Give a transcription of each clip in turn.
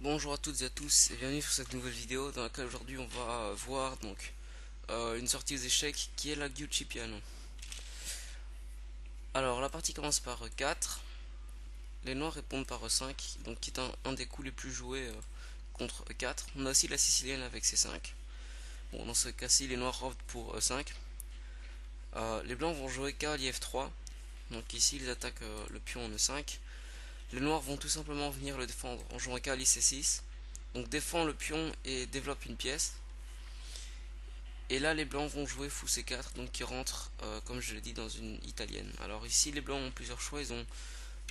Bonjour à toutes et à tous et bienvenue sur cette nouvelle vidéo dans laquelle aujourd'hui on va voir une sortie aux échecs qui est la Gyuchi Piano. Alors la partie commence par 4, les noirs répondent par E5, donc qui est un des coups les plus joués contre E4. On a aussi la sicilienne avec C5. Bon, dans ce cas-ci les noirs optent pour E5. Les blancs vont jouer cavalier F3, donc ici ils attaquent le pion en E5. Les noirs vont tout simplement venir le défendre en jouant cavalier C6, donc défend le pion et développe une pièce. Et là, les blancs vont jouer fou C4, donc qui rentre, comme je l'ai dit, dans une italienne. Alors ici, les blancs ont plusieurs choix. Ils ont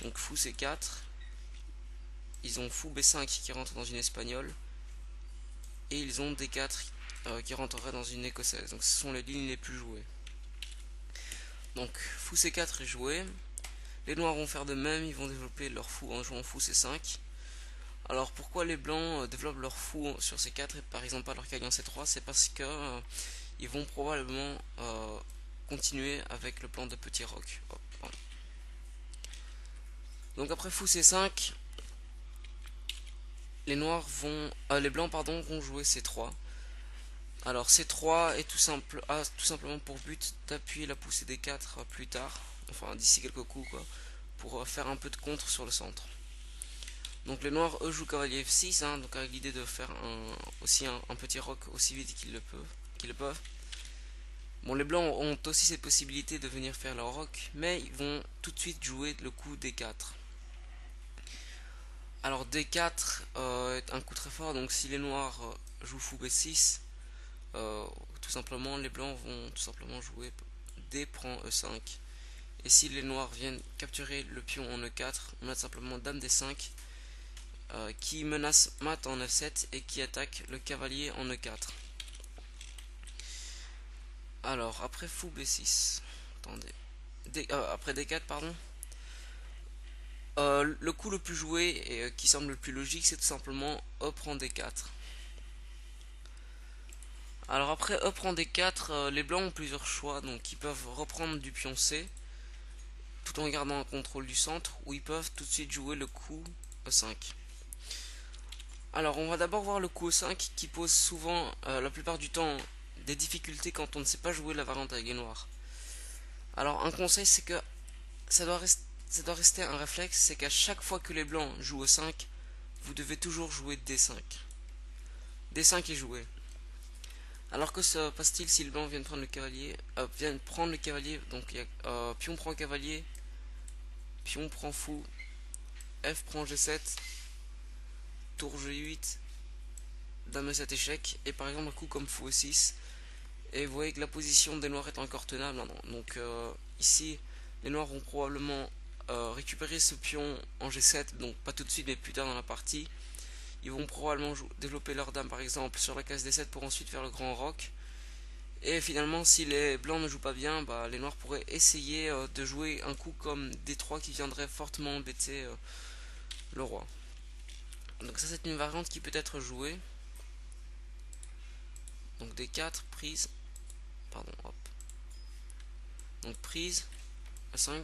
donc fou C4, ils ont fou B5 qui rentre dans une espagnole, et ils ont D4 qui rentrerait dans une écossaise. Donc ce sont les lignes les plus jouées. Donc fou C4 est joué. Les noirs vont faire de même, ils vont développer leur fou en jouant fou C5. Alors pourquoi les blancs développent leur fou sur C4 et par exemple pas leur cavalier en C3? C'est parce que ils vont probablement continuer avec le plan de petit roc. Oh, donc après fou C5, les blancs vont jouer C3. Alors C3 est a tout simplement pour but d'appuyer la poussée D4 plus tard, enfin d'ici quelques coups quoi, pour faire un peu de contre sur le centre. Donc les noirs eux jouent cavalier F6, hein, donc avec l'idée de faire aussi un petit roc aussi vite qu'ils le peuvent. Bon, les blancs ont aussi cette possibilité de venir faire leur roc, mais ils vont tout de suite jouer le coup D4. Alors D4 est un coup très fort, donc si les noirs jouent fou B6, tout simplement les blancs vont tout simplement jouer D prend E5. Et si les noirs viennent capturer le pion en E4, on a simplement Dame D5 qui menace mat en F7 et qui attaque le cavalier en E4. Alors après fou B6, attendez, après D4 pardon, le coup le plus joué et qui semble le plus logique, c'est tout simplement E prend D4. Alors après E prend D4, les blancs ont plusieurs choix, donc ils peuvent reprendre du pion C tout en gardant un contrôle du centre, ou ils peuvent tout de suite jouer le coup E5. Alors on va d'abord voir le coup E5 qui pose souvent, la plupart du temps, des difficultés quand on ne sait pas jouer la variante avec les noirs. Alors un conseil, c'est que ça doit rester un réflexe, c'est qu'à chaque fois que les blancs jouent E5, vous devez toujours jouer D5. D5 est joué. Alors que se passe-t-il si le blanc vient prendre le cavalier, donc il y a pion prend cavalier, pion prend fou, F prend G7, tour G8, dame E7 échec, et par exemple un coup comme fou E6, et vous voyez que la position des noirs est encore tenable, hein, donc ici les noirs vont probablement récupérer ce pion en G7, donc pas tout de suite mais plus tard dans la partie. Ils vont probablement développer leur dame par exemple sur la case D7 pour ensuite faire le grand roc. Et finalement, si les blancs ne jouent pas bien, bah, les noirs pourraient essayer de jouer un coup comme D3 qui viendrait fortement embêter le roi. Donc ça c'est une variante qui peut être jouée. Donc D4, prise, pardon, hop. Donc prise, A5,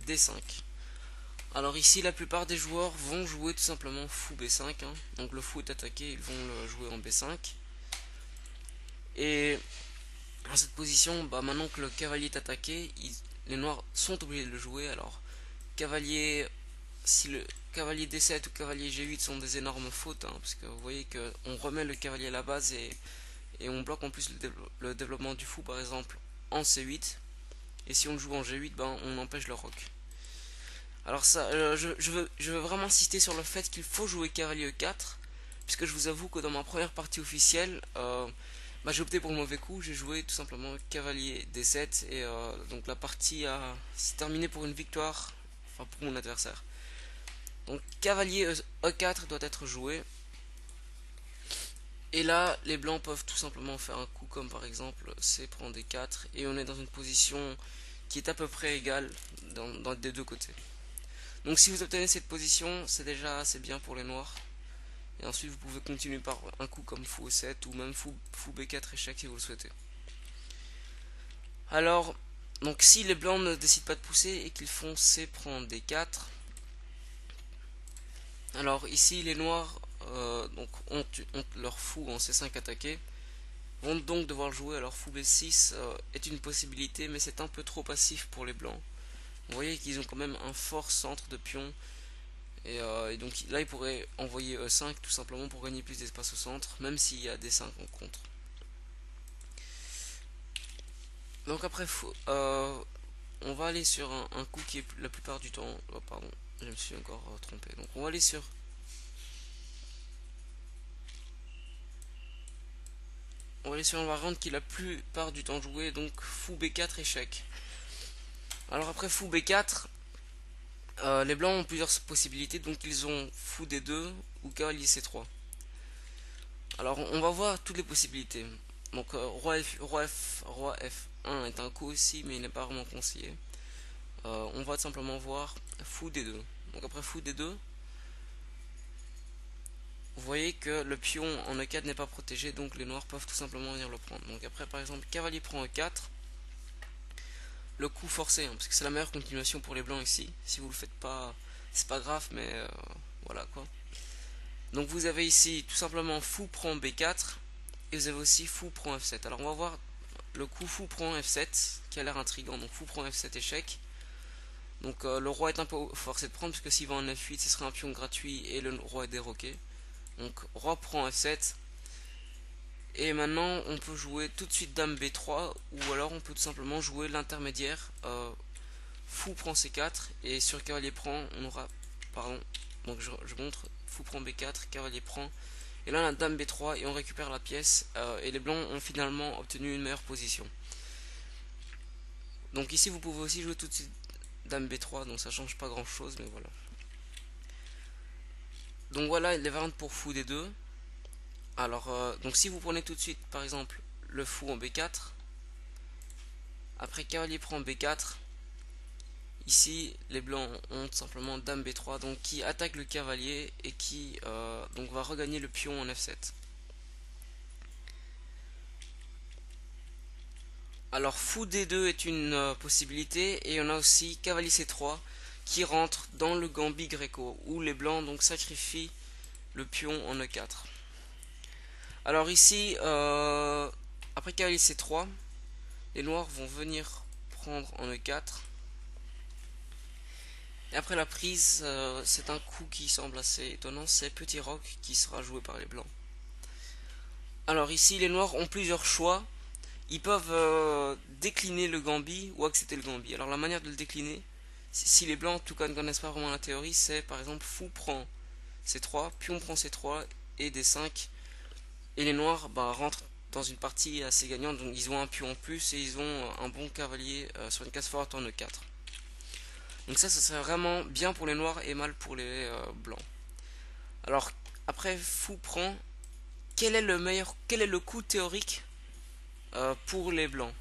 D5. Alors ici la plupart des joueurs vont jouer tout simplement fou B5, hein. Donc le fou est attaqué, ils vont le jouer en B5. Et dans cette position, bah, maintenant que le cavalier est attaqué, les noirs sont obligés de le jouer. Alors cavalier, si le cavalier D7 ou cavalier G8 sont des énormes fautes, hein, parce que vous voyez qu'on remet le cavalier à la base et on bloque en plus le développement du fou par exemple en C8. Et si on le joue en G8, ben, on empêche le roc. Alors ça, je veux vraiment insister sur le fait qu'il faut jouer cavalier E4, puisque je vous avoue que dans ma première partie officielle, bah, j'ai opté pour le mauvais coup, j'ai joué tout simplement cavalier D7, et donc la partie s'est terminée pour une victoire, enfin pour mon adversaire. Donc cavalier E4 doit être joué, et là les blancs peuvent tout simplement faire un coup comme par exemple C prend D4, et on est dans une position qui est à peu près égale dans des deux côtés. Donc si vous obtenez cette position, c'est déjà assez bien pour les noirs. Et ensuite vous pouvez continuer par un coup comme fou E7 ou même fou B4 échec si vous le souhaitez. Alors, donc si les blancs ne décident pas de pousser et qu'ils font C prend D4, alors ici les noirs donc ont leur fou en C5 attaqué, vont donc devoir le jouer. Alors fou B6 est une possibilité, mais c'est un peu trop passif pour les blancs. Vous voyez qu'ils ont quand même un fort centre de pion. Et donc là, ils pourraient envoyer E5 tout simplement pour gagner plus d'espace au centre, même s'il y a D5 en contre. Donc après, on va aller sur un coup qui est la plupart du temps... Oh, pardon, je me suis encore trompé. Donc on va aller sur... On va aller sur une variante qui est la plupart du temps jouée, donc fou B4 échec. Alors après fou B4, les blancs ont plusieurs possibilités, donc ils ont fou D2 ou cavalier C3. Alors on va voir toutes les possibilités. Donc roi F1 est un coup aussi, mais il n'est pas vraiment conseillé. On va simplement voir fou D2. Donc après fou D2, vous voyez que le pion en E4 n'est pas protégé, donc les noirs peuvent tout simplement venir le prendre. Donc après par exemple cavalier prend E4, le coup forcé, hein, parce que c'est la meilleure continuation pour les blancs ici. Si vous le faites pas, c'est pas grave, mais voilà quoi. Donc vous avez ici tout simplement fou prend B4, et vous avez aussi fou prend F7. Alors on va voir le coup fou prend F7, qui a l'air intriguant. Donc fou prend F7 échec. Donc le roi est un peu forcé de prendre, parce que s'il va en F8, ce serait un pion gratuit, et le roi est déroqué. Donc roi prend F7. Et maintenant on peut jouer tout de suite dame B3, ou alors on peut tout simplement jouer l'intermédiaire, fou prend C4, et sur cavalier prend on aura, pardon, donc je montre, fou prend B4, cavalier prend, et là la dame B3 et on récupère la pièce, et les blancs ont finalement obtenu une meilleure position. Donc ici vous pouvez aussi jouer tout de suite dame B3, donc ça change pas grand chose, mais voilà. Donc voilà les variantes pour fou D2. Alors, donc si vous prenez tout de suite, par exemple, le fou en B4, après cavalier prend B4, ici les blancs ont simplement dame B3, donc qui attaque le cavalier et qui donc va regagner le pion en F7. Alors fou D2 est une possibilité, et on a aussi cavalier C3 qui rentre dans le gambit gréco, où les blancs donc sacrifient le pion en E4. Alors ici, après cavalier C3, les noirs vont venir prendre en E4. Et après la prise, c'est un coup qui semble assez étonnant, c'est petit roc qui sera joué par les blancs. Alors ici, les noirs ont plusieurs choix. Ils peuvent décliner le gambit ou accepter le gambit. Alors la manière de le décliner, si les blancs en tout cas ne connaissent pas vraiment la théorie, c'est par exemple fou prend C3, pion prend C3 et D5. Et les noirs rentrent dans une partie assez gagnante, donc ils ont un pion en plus et ils ont un bon cavalier sur une case forte en E4. Donc ça serait vraiment bien pour les noirs et mal pour les blancs. Alors après fou prend, quel est le coup théorique pour les blancs?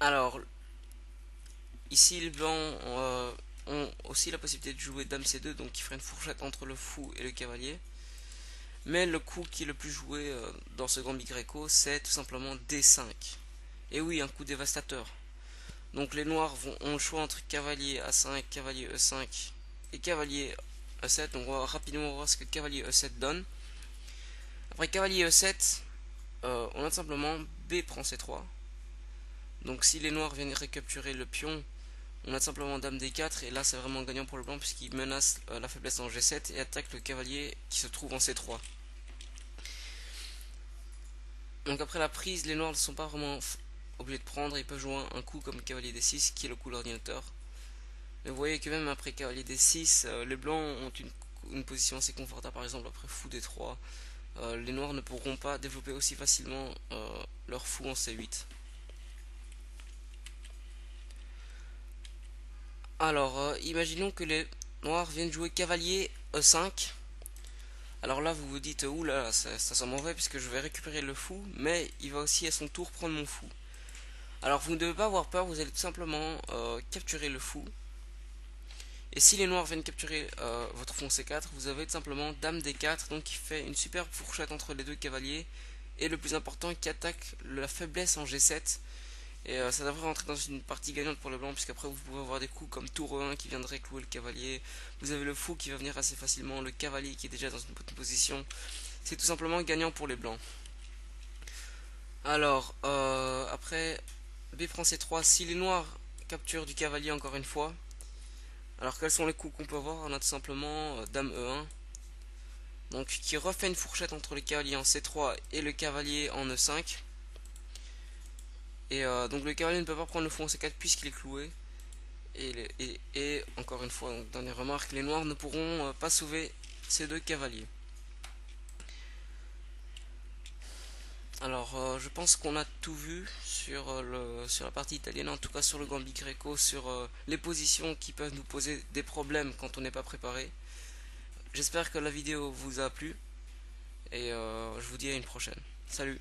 Alors ici les blancs ont aussi la possibilité de jouer dame C2, donc qui ferait une fourchette entre le fou et le cavalier. Mais le coup qui est le plus joué dans ce gambit gréco, c'est tout simplement D5. Et oui, un coup dévastateur. Donc les noirs ont le choix entre cavalier A5, cavalier E5 et cavalier E7. Donc on va rapidement voir ce que cavalier E7 donne. Après cavalier E7, on a simplement B prend C3. Donc si les noirs viennent recapturer le pion, on a simplement dame D4. Et là c'est vraiment gagnant pour le blanc, puisqu'il menace la faiblesse en G7 et attaque le cavalier qui se trouve en C3. Donc après la prise, les noirs ne sont pas vraiment obligés de prendre, ils peuvent jouer un coup comme cavalier D6 qui est le coup de l'ordinateur. Mais vous voyez que même après cavalier D6, les blancs ont une position assez confortable. Par exemple après fou D3, les noirs ne pourront pas développer aussi facilement leur fou en C8. Alors imaginons que les noirs viennent jouer cavalier E5. Alors là vous vous dites, oula, ça sent mauvais puisque je vais récupérer le fou, mais il va aussi à son tour prendre mon fou. Alors vous ne devez pas avoir peur, vous allez tout simplement capturer le fou. Et si les noirs viennent capturer votre fou C4, vous avez tout simplement dame D4, donc qui fait une superbe fourchette entre les deux cavaliers. Et le plus important, qui attaque la faiblesse en G7. Et ça devrait rentrer dans une partie gagnante pour les blancs, puisqu'après vous pouvez avoir des coups comme tour E1 qui viendrait clouer le cavalier. Vous avez le fou qui va venir assez facilement, le cavalier qui est déjà dans une bonne position. C'est tout simplement gagnant pour les blancs. Alors, après, B prend C3, si les noirs capturent du cavalier encore une fois. Alors quels sont les coups qu'on peut avoir? On a tout simplement Dame E1. Donc qui refait une fourchette entre le cavalier en C3 et le cavalier en E5. Et donc le cavalier ne peut pas prendre le fou en C4 puisqu'il est cloué. Et encore une fois, donc, dernière remarque, les noirs ne pourront pas sauver ces deux cavaliers. Alors je pense qu'on a tout vu sur la partie italienne, en tout cas sur le Gambit Greco, sur les positions qui peuvent nous poser des problèmes quand on n'est pas préparé. J'espère que la vidéo vous a plu et je vous dis à une prochaine. Salut!